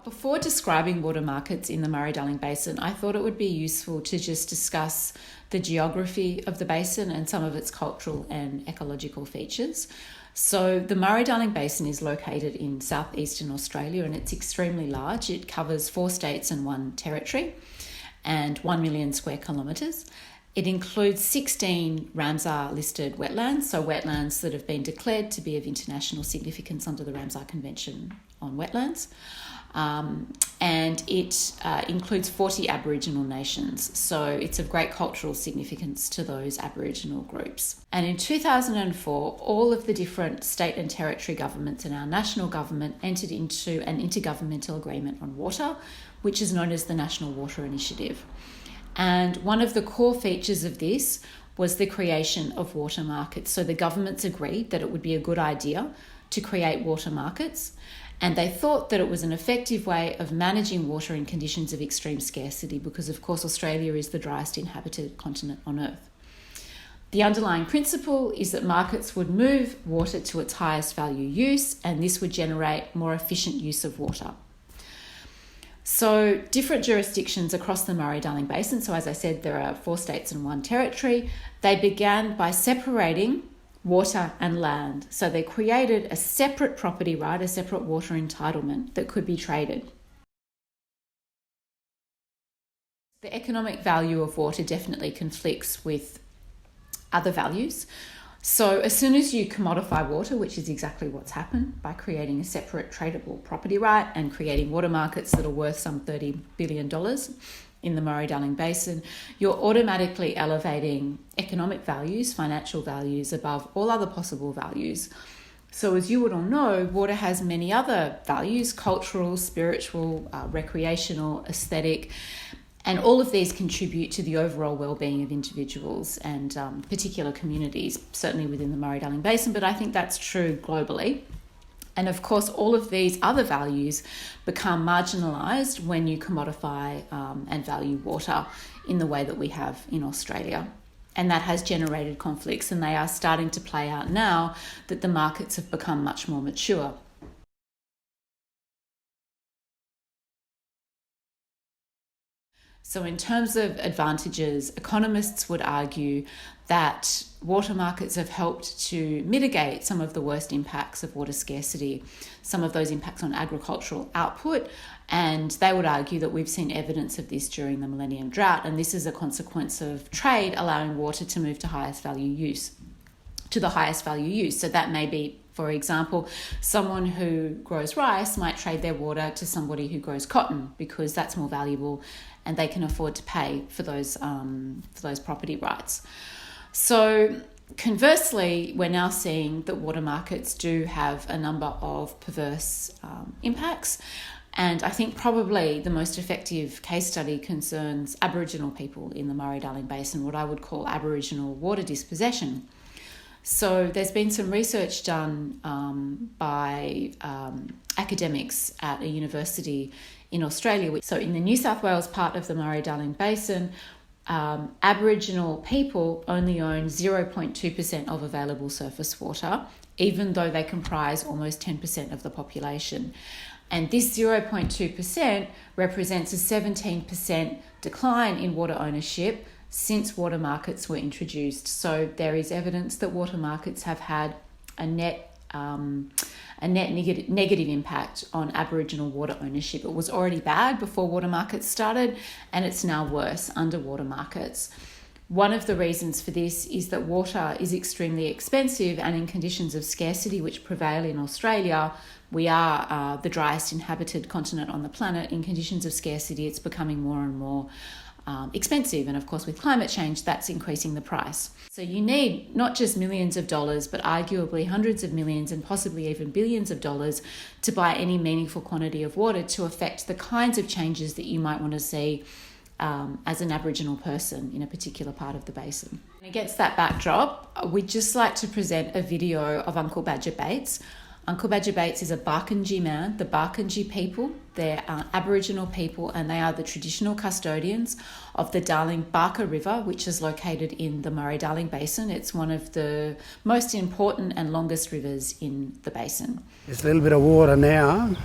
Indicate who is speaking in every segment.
Speaker 1: Before describing water markets in the Murray-Darling Basin, I thought it would be useful to just discuss the geography of the basin and some of its cultural and ecological features. So the Murray-Darling Basin is located in southeastern Australia and it's extremely large. It covers 4 states and 1 territory and 1 million square kilometres. It includes 16 Ramsar listed wetlands, so wetlands that have been declared to be of international significance under the Ramsar Convention on Wetlands. And it includes 40 Aboriginal nations, so it's of great cultural significance to those Aboriginal groups. And in 2004, all of the different state and territory governments and our national government entered into an intergovernmental agreement on water, which is known as the National Water Initiative. And one of the core features of this was the creation of water markets. So the governments agreed that it would be a good idea to create water markets, and they thought that it was an effective way of managing water in conditions of extreme scarcity because, of course, Australia is the driest inhabited continent on Earth. The underlying principle is that markets would move water to its highest value use, and this would generate more efficient use of water. So different jurisdictions across the Murray-Darling Basin, so as I said, there are 4 states and 1 territory, they began by separating water and land. So they created a separate property right, a separate water entitlement that could be traded. The economic value of water definitely conflicts with other values. So as soon as you commodify water, which is exactly what's happened by creating a separate tradable property right and creating water markets that are worth some $30 billion in the Murray-Darling Basin, you're automatically elevating economic values, financial values above all other possible values. So as you would all know, water has many other values: cultural, spiritual, recreational, aesthetic, and all of these contribute to the overall well-being of individuals and particular communities, certainly within the Murray-Darling Basin, but I think that's true globally. And of course, all of these other values become marginalised when you commodify and value water in the way that we have in Australia. And that has generated conflicts, and they are starting to play out now that the markets have become much more mature. So in terms of advantages, economists would argue that water markets have helped to mitigate some of the worst impacts of water scarcity, some of those impacts on agricultural output, and they would argue that we've seen evidence of this during the Millennium Drought, and this is a consequence of trade allowing water to move to the highest value use. So that may be, for example, someone who grows rice might trade their water to somebody who grows cotton because that's more valuable and they can afford to pay for those property rights. So conversely, we're now seeing that water markets do have a number of perverse impacts. And I think probably the most effective case study concerns Aboriginal people in the Murray-Darling Basin, what I would call Aboriginal water dispossession. So there's been some research done by academics at a university in Australia. So in the New South Wales part of the Murray-Darling Basin, Aboriginal people only own 0.2% of available surface water, even though they comprise almost 10% of the population. And this 0.2% represents a 17% decline in water ownership since water markets were introduced. So there is evidence that water markets have had a net negative impact on Aboriginal water ownership. It was already bad before water markets started, and it's now worse under water markets. One of the reasons for this is that water is extremely expensive, and in conditions of scarcity which prevail in Australia, we are the driest inhabited continent on the planet. In conditions of scarcity, it's becoming more and more expensive. And of course, with climate change, that's increasing the price. So you need not just millions of dollars, but arguably hundreds of millions and possibly even billions of dollars to buy any meaningful quantity of water to affect the kinds of changes that you might want to see as an Aboriginal person in a particular part of the basin. And against that backdrop, we'd just like to present a video of Uncle Badger Bates. Uncle Badger Bates is a Barkindji man. The Barkindji people, they're Aboriginal people, and they are the traditional custodians of the Darling Barker River, which is located in the Murray-Darling Basin. It's one of the most important and longest rivers in the basin.
Speaker 2: There's a little bit of water now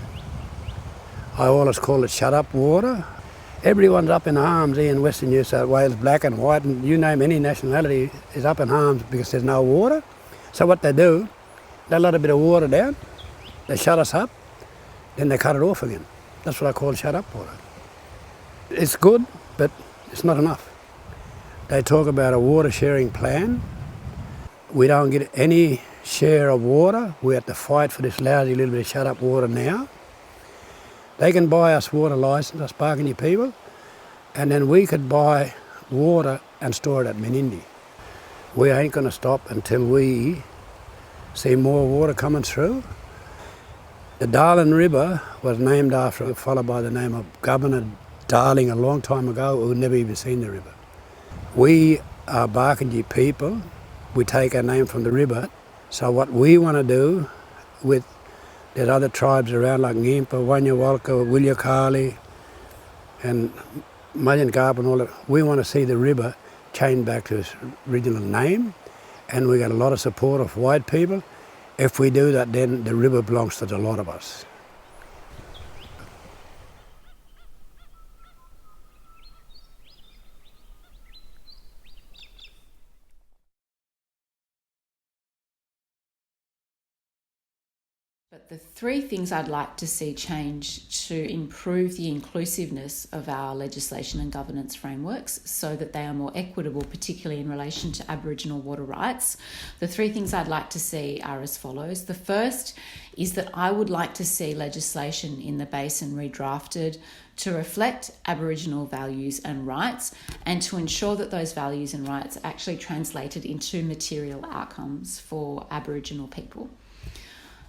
Speaker 2: I always call it shut up water. Everyone's up in arms here in Western New South Wales, black and white, and you name any nationality is up in arms because there's no water. So what they do, they let a bit of water down, they shut us up, then they cut it off again. That's what I call shut up water. It's good, but it's not enough. They talk about a water sharing plan. We don't get any share of water. We have to fight for this lousy little bit of shut up water now. They can buy us water licence, us Barkindji people, and then we could buy water and store it at Menindee. We ain't going to stop until we see more water coming through. The Darling River was named after a fellow by the name of Governor Darling a long time ago who never even seen the river. We are Barkindji people. We take our name from the river. So what we want to do with there's other tribes around like Ngimpa, Wanyawalka, Wilyakali and Mullingarp and all that. We want to see the river change back to its original name, and we got a lot of support of white people. If we do that, then the river belongs to a lot of us.
Speaker 1: But the three things I'd like to see change to improve the inclusiveness of our legislation and governance frameworks so that they are more equitable, particularly in relation to Aboriginal water rights. The three things I'd like to see are as follows. The first is that I would like to see legislation in the Basin redrafted to reflect Aboriginal values and rights and to ensure that those values and rights are actually translated into material outcomes for Aboriginal people.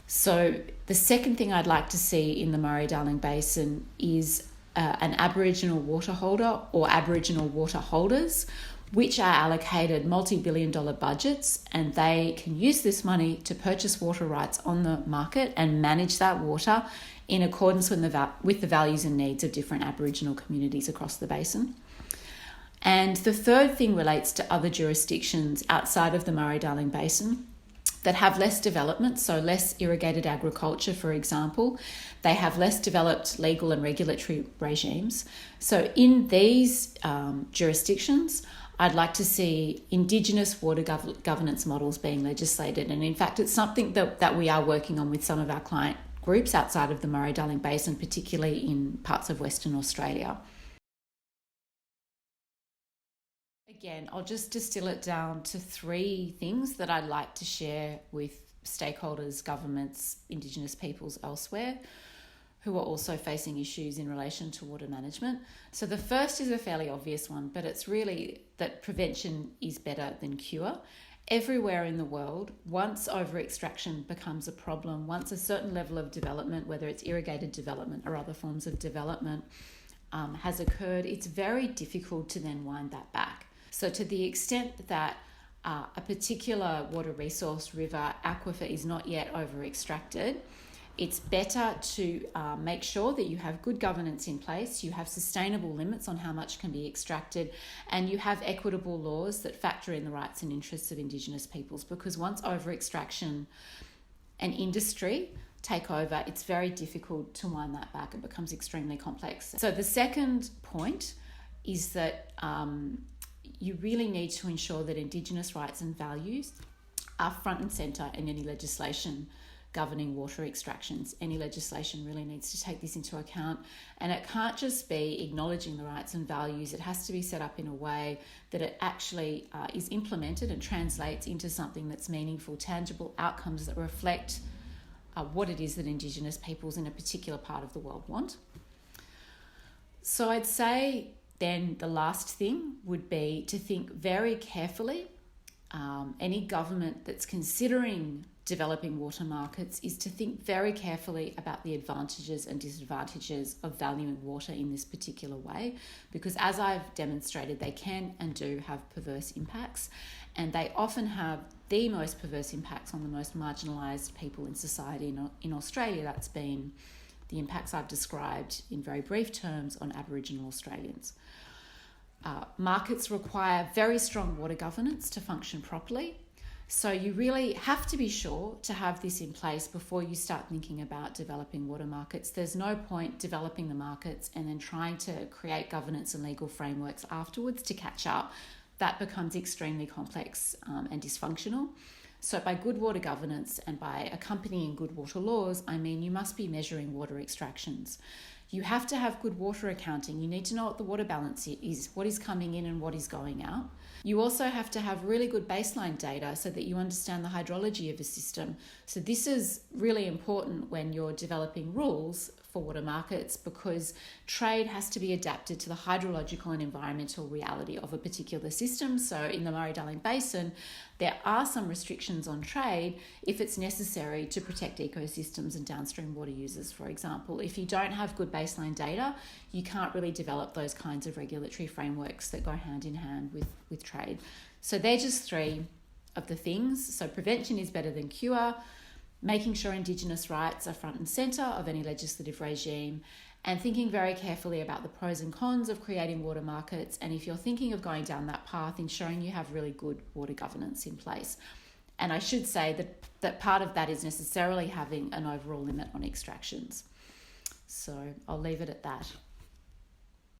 Speaker 1: So the second thing I'd like to see in the Murray-Darling Basin is an Aboriginal water holder or Aboriginal water holders, which are allocated multi-billion-dollar budgets, and they can use this money to purchase water rights on the market and manage that water in accordance with the values and needs of different Aboriginal communities across the basin. And the third thing relates to other jurisdictions outside of the Murray-Darling Basin that have less development, so less irrigated agriculture, for example. They have less developed legal and regulatory regimes. So in these jurisdictions, I'd like to see Indigenous water governance models being legislated. And in fact, it's something that we are working on with some of our client groups outside of the Murray-Darling Basin, particularly in parts of Western Australia. Again, I'll just distill it down to three things that I'd like to share with stakeholders, governments, Indigenous peoples elsewhere who are also facing issues in relation to water management. So the first is a fairly obvious one, but it's really that prevention is better than cure. Everywhere in the world, once over-extraction becomes a problem, once a certain level of development, whether it's irrigated development or other forms of development, has occurred, it's very difficult to then wind that back. So to the extent that a particular water resource, river, aquifer is not yet over-extracted, it's better to make sure that you have good governance in place, you have sustainable limits on how much can be extracted, and you have equitable laws that factor in the rights and interests of Indigenous peoples. Because once over-extraction and industry take over, it's very difficult to wind that back. It becomes extremely complex. So the second point is that you really need to ensure that Indigenous rights and values are front and centre in any legislation governing water extractions. Any legislation really needs to take this into account, and it can't just be acknowledging the rights and values. It has to be set up in a way that it actually is implemented and translates into something that's meaningful, tangible outcomes that reflect what it is that Indigenous peoples in a particular part of the world want. So I'd say then the last thing would be to think very carefully. Any government that's considering developing water markets is to think very carefully about the advantages and disadvantages of valuing water in this particular way, because as I've demonstrated, they can and do have perverse impacts, and they often have the most perverse impacts on the most marginalised people in society. In Australia, that's been the impacts I've described in very brief terms on Aboriginal Australians. Markets require very strong water governance to function properly. So you really have to be sure to have this in place before you start thinking about developing water markets. There's no point developing the markets and then trying to create governance and legal frameworks afterwards to catch up. That becomes extremely complex and dysfunctional. So by good water governance and by accompanying good water laws, I mean you must be measuring water extractions. You have to have good water accounting. You need to know what the water balance is, what is coming in and what is going out. You also have to have really good baseline data so that you understand the hydrology of a system. So this is really important when you're developing rules for water markets, because trade has to be adapted to the hydrological and environmental reality of a particular system. So in the Murray-Darling Basin, there are some restrictions on trade if it's necessary to protect ecosystems and downstream water users, for example. If you don't have good baseline data, you can't really develop those kinds of regulatory frameworks that go hand in hand with trade. So they're just three of the things. So prevention is better than cure, making sure Indigenous rights are front and centre of any legislative regime, and thinking very carefully about the pros and cons of creating water markets. And if you're thinking of going down that path, ensuring you have really good water governance in place. And I should say that part of that is necessarily having an overall limit on extractions. So I'll leave it at that.